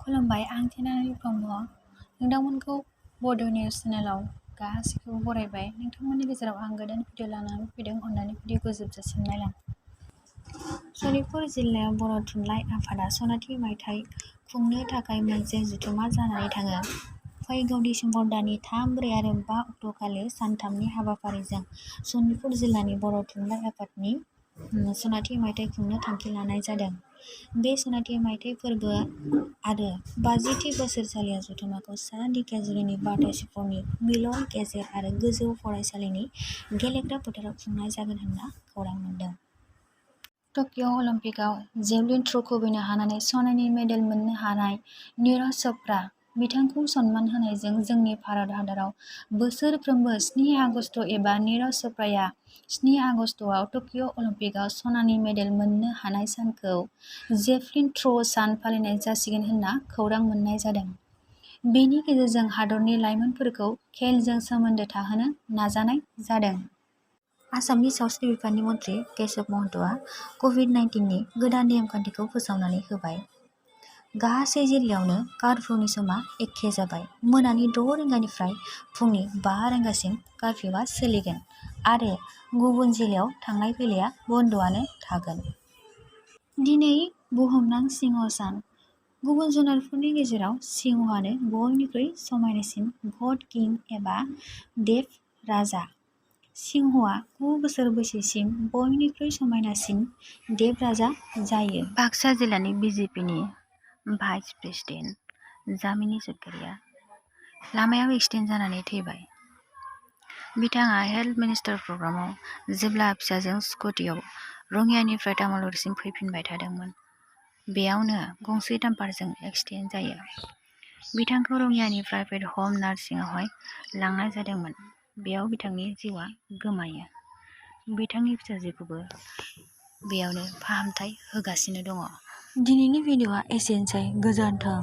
खुलुमबाय, आं टेनारि ब्रह्म। नोंथांमोनखौ बड' निउस चेनेलाव गासैखौबो बरायबाय। नोंथांमोननि गेजेराव आं गोदान भिडिअ लानानै फैदों। अन्नानै भिडिअखौ जोबजासिम नायलां। सनितपुर जिल्लायाव बर' थुनलाइ आफादा सनाथि मायथाइ खुंनो थाखाय मोनसे जथुम्मा जानानै थाङो। फैगौ दिसेम्बर दाननि 3, 4 आरो 5 अक्ट'खालि सानथामनि हाबाफारिजों सनितपुर जिल्लानि बर' थुनलाइ आफादनि सनाथि मायथाइ खुंनो थांखि लानाय जादों। बे सनाथि मायथाइ फोरबो आरो 50थि बोसोरसालिया जथुम्माखौ सा दिखियाजुलिनि बाथासिफुरनि मिलन गेजेर आरो गोजौ फरायसालिनि गेलेग्रा फोथाराव खुंनाय जागोन होनना खौरां मोन्दों। टकिय' अलिम्पिकआव जेभलिन थ्र' खुबैनो हानानै सनानि मेडेल मोननो हानाय नीरज चोप्रा बिथांखौ सनमान होनायजों जोंनि भारत हादराव बोसोरफ्रोमबो 7 आगस्ट एबा नीरज चोप्राया 7 आगस्टआव टकिय' अलिम्पिकआव सनानि मेडेल मोननो हानाय सानखौ जेभलिन थ्र' सान फालिनाय जासिगोन होनना खौरां मोननाय जादों। बेनि गेजेरजों हादरनि लाइमोनफोरखौ खेलजों सोमोन्दो थाहोनो नाजानाय जादों। आसामनि सावस्रि बिफाननि मन्थ्रि केशब महन्तआ कभिड-19नि गोदान नेमखान्थिखौ फोसावनानै होबाय। गासै जिल्लायावनो कार्फ्युनि समा एखे जाबाय। मोनानि 6 रिंगानिफ्राय फुंनि 5 रिंगासिम कार्फ्युआ सोलिगोन आरो गुबुन जिल्लायाव थांलाय फैलाया बन्द'आनो थागोन। दिनै बुहुमनां सिंह सान। गुबुन जुनारफोरनि गेजेराव सिंहआनो बयनिख्रुइ समायनासिन गड किं एबा देव राजा। सिंहआ 9 बोसोर बैसोसिम बयनिख्रुइ समायनासिन देव राजा जायो। बाक्सा जिल्लानि बिजेपिनि भाइस प्रेसिडेन्ट जामिनी चौधुरीया लामायाव एक्सिडेन्ट जानानै थैबाय। बिथाङा हेल्थ मिनिस्टार प्रग्रामाव जेब्ला फिसाजों स्कुटियाव रङियानिफ्राय तामुलपुरसिम फैफिनबाय थादोंमोन, बेयावनो गंसे डाम्पारजों एक्सिडेन्ट जायो। बिथांखौ रङियानि प्राइभेट ह'म नार्सिंआवहाय लांनाय जादोंमोन। बेयाव बिथांनि जिउआ गोमायो। बिथांनि फिसाजोखौबो बेयावनो फाहामथाय होगासिनो दङ। दिनैनि भिडिअ'आ एसेनोसै। गोजोन्थों।